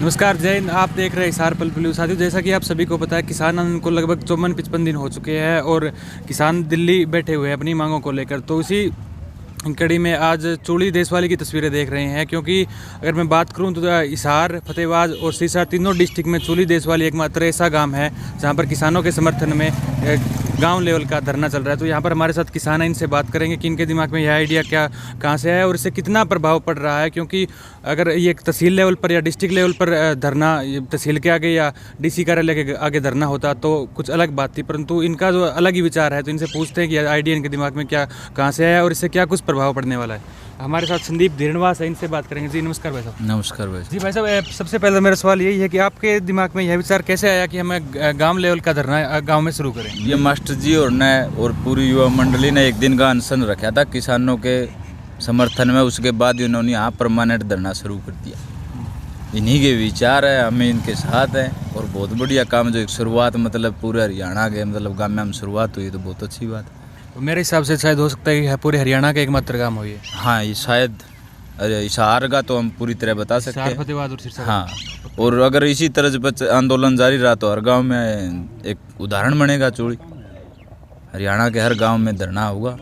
नमस्कार, जय हिंद। आप देख रहे हैं हिसार पल पल। साथियों, जैसा कि आप सभी को पता है, किसान आंदोलन को लगभग 54-55 दिन हो चुके हैं और किसान दिल्ली बैठे हुए हैं अपनी मांगों को लेकर। तो इसी कड़ी में आज चूड़ी देशवाली की तस्वीरें देख रहे हैं, क्योंकि अगर मैं बात करूं तो हिसार, फतेहाबाद और सिरसा तीनों डिस्ट्रिक्ट में चूड़ी देशवाली एकमात्र ऐसा गांव है जहां पर किसानों के समर्थन में गांव लेवल का धरना चल रहा है। तो यहां पर हमारे साथ किसान हैं, इनसे बात करेंगे कि इनके दिमाग में यह आइडिया कहां से है और इससे कितना प्रभाव पड़ रहा है। क्योंकि अगर ये तहसील लेवल पर या डिस्ट्रिक्ट लेवल पर धरना, तहसील के आगे या डीसी कार्यालय के आगे धरना होता तो कुछ अलग बात थी, परंतु इनका जो अलग ही विचार है। तो इनसे पूछते हैं कि आइडिया इनके दिमाग में कहाँ से आया और इससे क्या कुछ प्रभाव पड़ने वाला है। हमारे साथ संदीप धीरणवास है, इनसे बात करेंगे। जी नमस्कार भाई साहब। नमस्कार भाई जी भाई साहब, सबसे पहले मेरा सवाल यही है कि आपके दिमाग में यह विचार कैसे आया कि हमें गांव लेवल का धरना गांव में शुरू करें। ये मास्टर जी और पूरी युवा मंडली ने एक दिन का अनशन रखा था किसानों के समर्थन में। उसके बाद इन्होंने यहाँ परमानेंट धरना शुरू कर दिया। इन्हीं के विचार है, हमें इनके साथ है और बहुत बढ़िया काम। जो एक शुरुआत मतलब पूरे हरियाणा के मतलब गाँव में हम शुरुआत हुई तो बहुत अच्छी बात है। तो मेरे हिसाब से शायद हो सकता है कि पूरे हरियाणा का एकमात्र काम हो ये। हाँ, ये शायद हिसार का तो हम पूरी तरह बता सकते हैं। फतेहाबाद और सिरसा। हाँ, और अगर इसी तरह से आंदोलन जारी रहा तो हर गांव में एक उदाहरण बनेगा। चूड़ी हरियाणा के हर गांव में धरना होगा।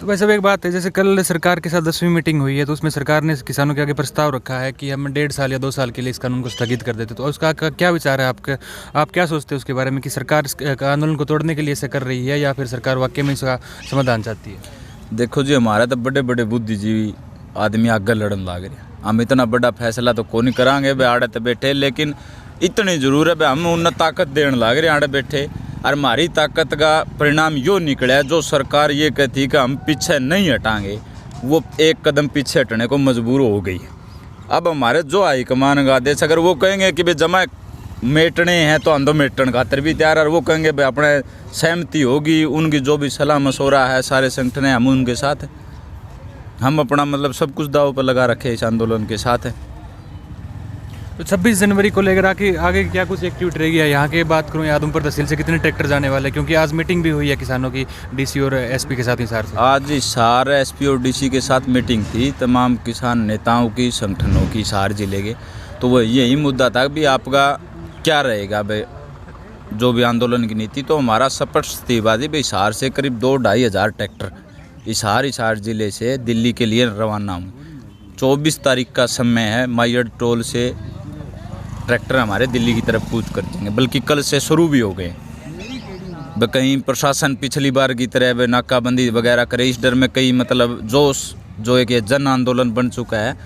तो वैसे एक बात है, जैसे कल सरकार के साथ 10वीं मीटिंग हुई है तो उसमें सरकार ने किसानों के आगे प्रस्ताव रखा है कि हम 1.5 साल या 2 साल के लिए इस कानून को स्थगित कर देते। तो उसका क्या विचार है आपके? आप क्या सोचते हैं उसके बारे में कि सरकार इस आंदोलन को तोड़ने के लिए ऐसा कर रही है या फिर सरकार वाकई में इसका समाधान चाहती है? देखो जी, हमारा तो बड़े बड़े बुद्धिजीवी आदमी आगे लड़न लाग रहे। हम इतना बड़ा फैसला तो कौन करांगे बे आड़े तो बैठे, लेकिन इतनी जरूर है बे हम उन्हें ताकत देने लाग रहे आड़े बैठे। और हमारी ताकत का परिणाम यो निकला, जो सरकार ये कहती कि हम पीछे नहीं हटाएंगे, वो एक कदम पीछे हटने को मजबूर हो गई। अब हमारे जो हाईकमान का आदेश, अगर वो कहेंगे कि भाई जमा मेटने हैं तो हम तो मेटन खातर भी तैयार, और वो कहेंगे भाई अपने सहमति होगी, उनकी जो भी सलाह मशवरा है सारे संगठन है, हम उनके साथ हैं। हम अपना मतलब सब कुछ दाव पर लगा रखे इस आंदोलन के साथ है। तो 26 जनवरी को लेकर आगे क्या कुछ एक्टिविटी रहेगी? यहाँ की बात करूँ, आदमपुर तहसील से कितने ट्रैक्टर जाने वाले हैं? क्योंकि आज मीटिंग भी हुई है किसानों की डीसी और एसपी के साथ हिसार से। आज हिसार एसपी और डीसी के साथ मीटिंग थी तमाम किसान नेताओं की, संगठनों की हिसार जिले के। तो वो यही मुद्दा था कि आपका क्या रहेगा भाई जो भी आंदोलन की नीति। तो हमारा स्पष्ट थी भाई हिसार से करीब 2-2.5 हज़ार ट्रैक्टर हिसार जिले से दिल्ली के लिए रवाना हूँ। 24 तारीख का समय है। माइयड टोल से ट्रैक्टर हमारे दिल्ली की तरफ कूच कर देंगे, बल्कि कल से शुरू भी हो गए। कहीं प्रशासन पिछली बार की तरह नाकाबंदी वगैरह करे, इस डर में कई मतलब जो एक जन आंदोलन बन चुका है,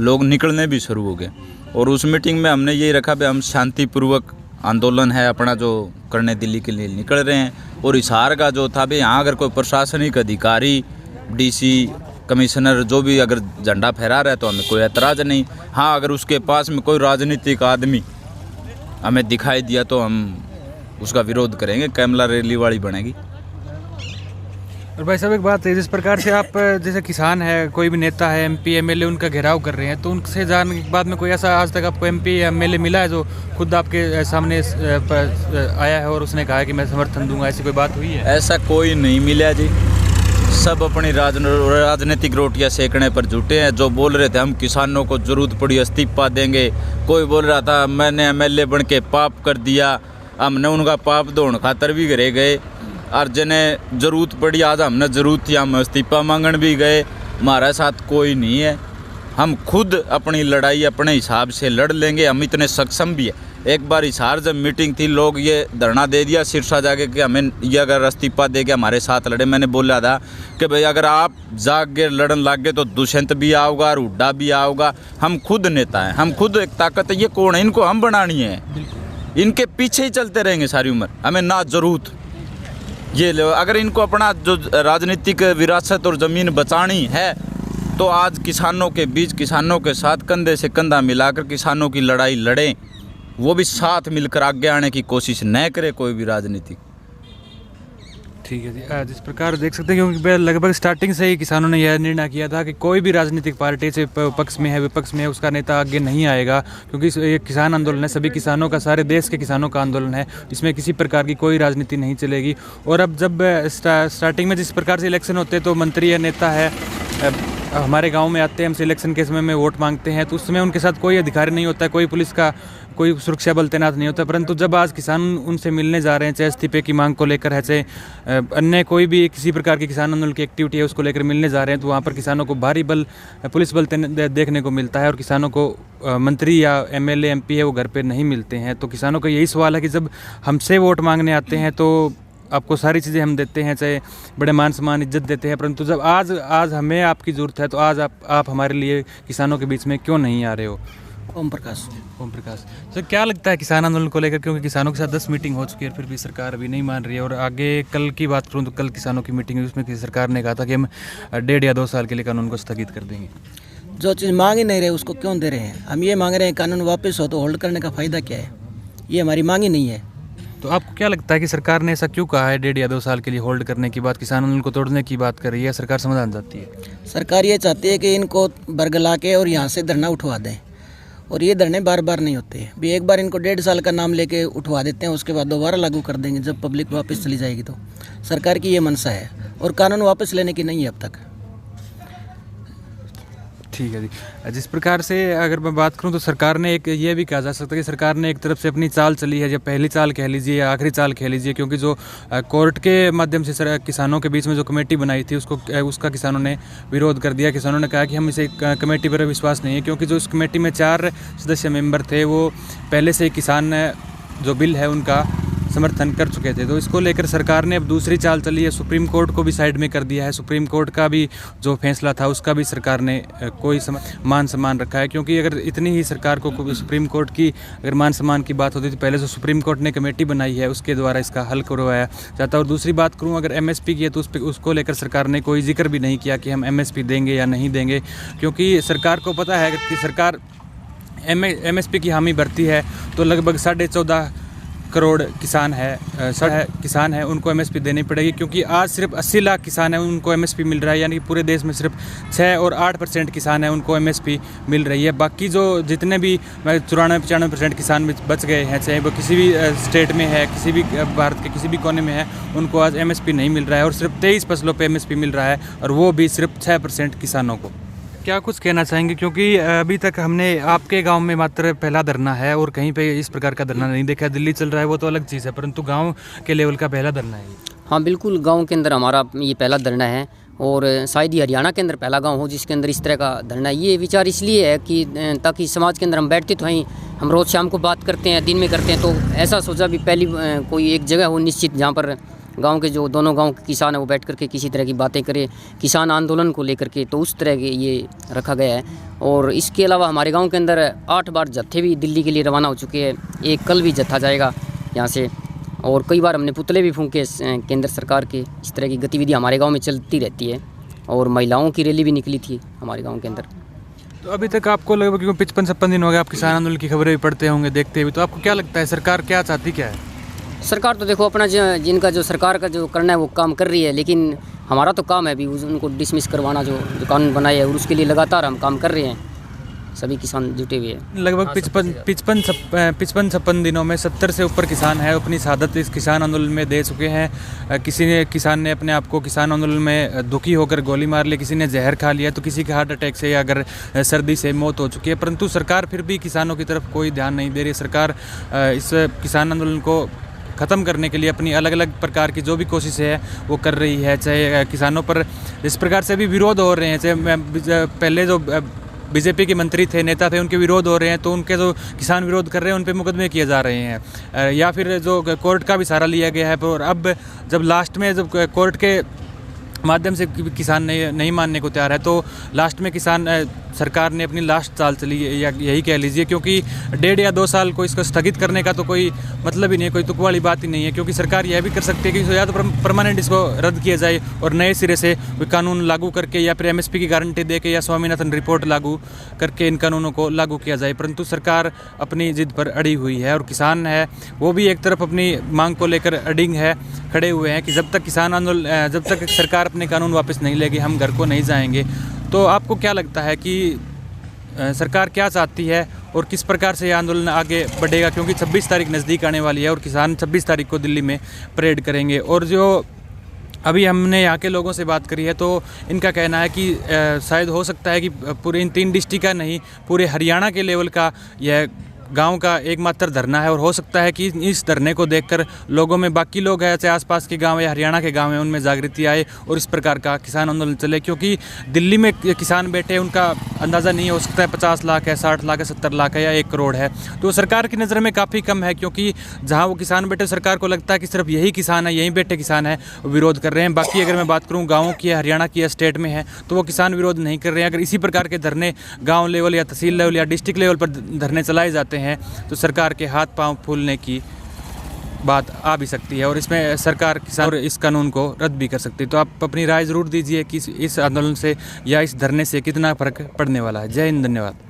लोग निकलने भी शुरू हो गए। और उस मीटिंग में हमने यही रखा भाई हम शांतिपूर्वक आंदोलन है अपना जो करने दिल्ली के लिए निकल रहे हैं। और हिसार का जो था भाई, यहाँ अगर कोई प्रशासनिक अधिकारी, डीसी, कमिश्नर जो भी अगर झंडा फहरा रहा है तो हमें कोई एतराज़ नहीं। हाँ, अगर उसके पास में कोई राजनीतिक आदमी हमें दिखाई दिया तो हम उसका विरोध करेंगे, कैमला रैली वाली बनेगी। और भाई साहब एक बात है, जिस प्रकार से आप जैसे किसान है, कोई भी नेता है, एमपी एमएलए उनका घेराव कर रहे हैं, तो उनसे जानने के बाद में कोई ऐसा आज तक आपको एमपी या एमएलए मिला है जो खुद आपके सामने आया है और उसने कहा है कि मैं समर्थन दूंगा? ऐसी कोई बात हुई है? ऐसा कोई नहीं मिला जी। सब अपनी राजनीतिक रोटियां सेकने पर जुटे हैं। जो बोल रहे थे हम किसानों को जरूरत पड़ी इस्तीफा देंगे, कोई बोल रहा था मैंने एमएलए बन के पाप कर दिया, हमने उनका पाप धोने खातर भी घरे गए। और जिन्हें जरूरत पड़ी, आज हमने जरूरत थी, हम इस्तीफा मांगन भी गए। हमारे साथ कोई नहीं है। हम खुद अपनी लड़ाई अपने हिसाब से लड़ लेंगे, हम इतने सक्षम भी है। एक बार हिसार जब मीटिंग थी, लोग ये धरना दे दिया सिरसा जाके कि हमें ये अगर इस्तीफा दे के हमारे साथ लड़े। मैंने बोला था कि भाई अगर आप जाग के लड़न लाग गए तो दुष्यंत भी आओगा और हुड्डा भी आओगा। हम खुद नेता हैं, हम खुद एक ताकत है। ये कौन है? इनको हम बनानी है, इनके पीछे ही चलते रहेंगे सारी उम्र, हमें ना जरूरत। ये अगर इनको अपना जो राजनीतिक विरासत और ज़मीन बचानी है तो आज किसानों के बीच, किसानों के साथ कंधे से कंधा मिलाकर किसानों की लड़ाई लड़ें। वो भी साथ मिलकर आगे आने की कोशिश न करे कोई भी राजनीति। ठीक है जी। जिस प्रकार देख सकते हैं, क्योंकि लगभग स्टार्टिंग से ही किसानों ने यह निर्णय किया था कि कोई भी राजनीतिक पार्टी से पक्ष में है विपक्ष में है उसका नेता आगे नहीं आएगा, क्योंकि ये किसान आंदोलन है, सभी किसानों का, सारे देश के किसानों का आंदोलन है, इसमें किसी प्रकार की कोई राजनीति नहीं चलेगी। और अब जब स्टार्टिंग में जिस प्रकार से इलेक्शन होते हैं तो मंत्री या नेता है हमारे गांव में आते हैं, हमसे इलेक्शन के समय में वोट मांगते हैं, तो उस समय उनके साथ कोई अधिकारी नहीं होता है, कोई पुलिस का कोई सुरक्षा बल तैनात नहीं होता। परंतु जब आज किसान उनसे मिलने जा रहे हैं, चाहे इस्तीफे की मांग को लेकर है, चाहे अन्य कोई भी किसी प्रकार की किसान आंदोलन की एक्टिविटी है उसको लेकर मिलने जा रहे हैं, तो वहाँ पर किसानों को भारी बल पुलिस बल देखने को मिलता है और किसानों को मंत्री या एमएलए एमपी है वो घर पे नहीं मिलते हैं। तो किसानों का यही सवाल है कि जब हमसे वोट मांगने आते हैं तो आपको सारी चीज़ें हम देते हैं, चाहे बड़े मान सम्मान इज्जत देते हैं, परंतु जब आज हमें आपकी ज़रूरत है तो आज आप हमारे लिए किसानों के बीच में क्यों नहीं आ रहे हो? ओम प्रकाश। सर क्या लगता है किसान आंदोलन को लेकर, क्योंकि किसानों के साथ 10 मीटिंग हो चुकी है फिर भी सरकार अभी नहीं मान रही है, और आगे कल की बात करूँ तो कल किसानों की मीटिंग हुई, उसमें सरकार ने कहा था कि हम 1.5 या 2 साल के लिए कानून को स्थगित कर देंगे। जो चीज़ मांग ही नहीं रहे उसको क्यों दे रहे हैं? हम ये मांग रहे हैं कानून वापस हो, तो होल्ड करने का फ़ायदा क्या है? ये हमारी मांग ही नहीं है। तो आपको क्या लगता है कि सरकार ने ऐसा क्यों कहा है 1.5 या 2 साल के लिए होल्ड करने की बात, किसान आंदोलन को तोड़ने की बात कर रही है? सरकार समाधान चाहती है? सरकार ये चाहती है कि इनको बरगला के और यहाँ से धरना उठवा दें, और ये धरने बार बार नहीं होते हैं। भी एक बार इनको 1.5 साल का नाम लेके उठवा देते हैं, उसके बाद दोबारा लागू कर देंगे जब पब्लिक वापस चली जाएगी। तो सरकार की ये मंशा है और कानून वापस लेने की नहीं है अब तक। ठीक है जी। जिस प्रकार से अगर मैं बात करूं तो सरकार ने एक ये भी कहा जा सकता है कि सरकार ने एक तरफ से अपनी चाल चली है, या पहली चाल कह लीजिए या आखिरी चाल कह लीजिए, क्योंकि जो कोर्ट के माध्यम से किसानों के बीच में जो कमेटी बनाई थी उसका किसानों ने विरोध कर दिया। किसानों ने कहा कि हम इसे कमेटी पर विश्वास नहीं है, क्योंकि जो इस कमेटी में 4 सदस्य मेंबर थे वो पहले से किसान जो बिल है उनका समर्थन कर चुके थे। तो इसको लेकर सरकार ने अब दूसरी चाल चली है, सुप्रीम कोर्ट को भी साइड में कर दिया है। सुप्रीम कोर्ट का भी जो फैसला था उसका भी सरकार ने कोई मान सम्मान रखा है, क्योंकि अगर इतनी ही सरकार को सुप्रीम कोर्ट की अगर मान सम्मान की बात होती तो पहले जो सुप्रीम कोर्ट ने कमेटी बनाई है उसके द्वारा इसका हल करवाया जाता। और दूसरी बात करूँ अगर एमएसपी की है तो उसको लेकर सरकार ने कोई जिक्र भी नहीं किया कि हम एमएसपी देंगे या नहीं देंगे, क्योंकि सरकार को पता है कि सरकार एमएसपी की हामी भरती है तो लगभग 14.5 करोड़ किसान है उनको एमएसपी देनी पड़ेगी, क्योंकि आज सिर्फ 80 लाख किसान हैं उनको एमएसपी मिल रहा है, यानी कि पूरे देश में सिर्फ 6 और 8% किसान हैं उनको एमएसपी मिल रही है। बाकी जो जितने भी 94-95% किसान बच गए हैं, चाहे वो किसी भी स्टेट में है, किसी भी भारत के किसी भी कोने में है, उनको आज एमएसपी नहीं मिल रहा है, और सिर्फ 23 फसलों पर एमएसपी मिल रहा है, और वो भी सिर्फ 6% किसानों को। क्या कुछ कहना चाहेंगे, क्योंकि अभी तक हमने आपके गांव में मात्र पहला धरना है और कहीं पे इस प्रकार का धरना नहीं देखा। दिल्ली चल रहा है वो तो अलग चीज़ है, परंतु गांव के लेवल का पहला धरना है। हाँ बिल्कुल, गांव के अंदर हमारा ये पहला धरना है, और शायद ही हरियाणा के अंदर पहला गांव हो जिसके अंदर इस तरह का धरना। ये विचार इसलिए है कि ताकि समाज के अंदर हम बैठते तो वहीं हम रोज़ शाम को बात करते हैं, दिन में करते हैं, तो ऐसा सोचा भी पहली कोई एक जगह हो निश्चित जहाँ पर गांव के जो दोनों गांव के किसान हैं वो बैठ करके किसी तरह की बातें करें किसान आंदोलन को लेकर के, तो उस तरह के ये रखा गया है। और इसके अलावा हमारे गांव के अंदर 8 बार जत्थे भी दिल्ली के लिए रवाना हो चुके हैं, एक कल भी जत्था जाएगा यहाँ से, और कई बार हमने पुतले भी फूंके केंद्र सरकार के। इस तरह की गतिविधि हमारे गाँव में चलती रहती है, और महिलाओं की रैली भी निकली थी हमारे गाँव के अंदर। तो अभी तक आपको लगभग 55-56 दिन हो गए आप किसान आंदोलन की खबरें भी पढ़ते होंगे, देखते हुए, तो आपको क्या लगता है सरकार क्या चाहती क्या है? सरकार तो देखो अपना जिनका जो सरकार का जो करना है वो काम कर रही है, लेकिन हमारा तो काम है भी उनको डिसमिस करवाना, जो कानून बनाया है, और उसके लिए लगातार हम काम कर रहे हैं, सभी किसान जुटे हुए हैं। लगभग 55-56 दिनों में 70 से ऊपर किसान है अपनी शहादत इस किसान आंदोलन में दे चुके हैं। किसान ने अपने आप को किसान आंदोलन में दुखी होकर गोली मार ली, किसी ने जहर खा लिया, तो किसी के हार्ट अटैक से या अगर सर्दी से मौत हो चुकी है, परंतु सरकार फिर भी किसानों की तरफ कोई ध्यान नहीं दे रही। सरकार इस किसान आंदोलन को ख़त्म करने के लिए अपनी अलग अलग प्रकार की जो भी कोशिशें है वो कर रही है, चाहे किसानों पर जिस प्रकार से भी विरोध हो रहे हैं, चाहे पहले जो बीजेपी के मंत्री थे, नेता थे, उनके विरोध हो रहे हैं, तो उनके जो किसान विरोध कर रहे हैं उन पे मुकदमे किए जा रहे हैं, या फिर जो कोर्ट का भी सहारा लिया गया है। और अब जब लास्ट में जब कोर्ट के माध्यम से किसान नहीं मानने को तैयार है, तो लास्ट में सरकार ने अपनी लास्ट चाल चली, या यही कह लीजिए, क्योंकि 1.5 या 2 साल को इसको स्थगित करने का तो कोई मतलब ही नहीं है, कोई तुक वाली बात ही नहीं है, क्योंकि सरकार यह भी कर सकती है कि या तो परमानेंट इसको रद्द किया जाए और नए सिरे से कानून लागू करके, या फिर एमएसपी की गारंटी दे के, या स्वामीनाथन रिपोर्ट लागू करके इन कानूनों को लागू किया जाए। परंतु सरकार अपनी जिद पर अड़ी हुई है, और किसान है वो भी एक तरफ अपनी मांग को लेकर अडिंग है, खड़े हुए हैं कि जब तक सरकार अपने कानून वापस नहीं लेगी हम घर को नहीं जाएंगे। तो आपको क्या लगता है कि सरकार क्या चाहती है और किस प्रकार से ये आंदोलन आगे बढ़ेगा, क्योंकि 26 तारीख नज़दीक आने वाली है और किसान 26 तारीख को दिल्ली में परेड करेंगे, और जो अभी हमने यहाँ के लोगों से बात करी है तो इनका कहना है कि शायद हो सकता है कि पूरे इन 3 डिस्ट्रिक्ट का नहीं, पूरे हरियाणा के लेवल का यह गांव का एकमात्र धरना है। और हो सकता है कि इस धरने को देखकर लोगों में, बाकी लोग हैं चाहे आसपास के गांव या हरियाणा के गांव हैं, उनमें जागृति आए और इस प्रकार का किसान आंदोलन चले। क्योंकि दिल्ली में किसान बैठे हैं, उनका अंदाज़ा नहीं हो सकता है 50 लाख है, 60 लाख है, 70 लाख है या 1 करोड़ है, तो सरकार की नज़र में काफ़ी कम है। क्योंकि जहाँ वो किसान बैठे, सरकार को लगता है कि सिर्फ यही किसान है, यहीं बैठे किसान है, विरोध कर रहे हैं। बाकी अगर मैं बात करूँ गाँवों की, हरियाणा की, स्टेट में है, तो वो किसान विरोध नहीं कर रहे हैं। अगर इसी प्रकार के धरने गाँव लेवल या तहसील लेवल या डिस्ट्रिक्ट लेवल पर धरने चलाए जाते हैं तो सरकार के हाथ पांव फूलने की बात आ भी सकती है और इसमें सरकार किसान और इस कानून को रद्द भी कर सकती है। तो आप अपनी राय ज़रूर दीजिए कि इस आंदोलन से या इस धरने से कितना फर्क पड़ने वाला है। जय हिंद, धन्यवाद।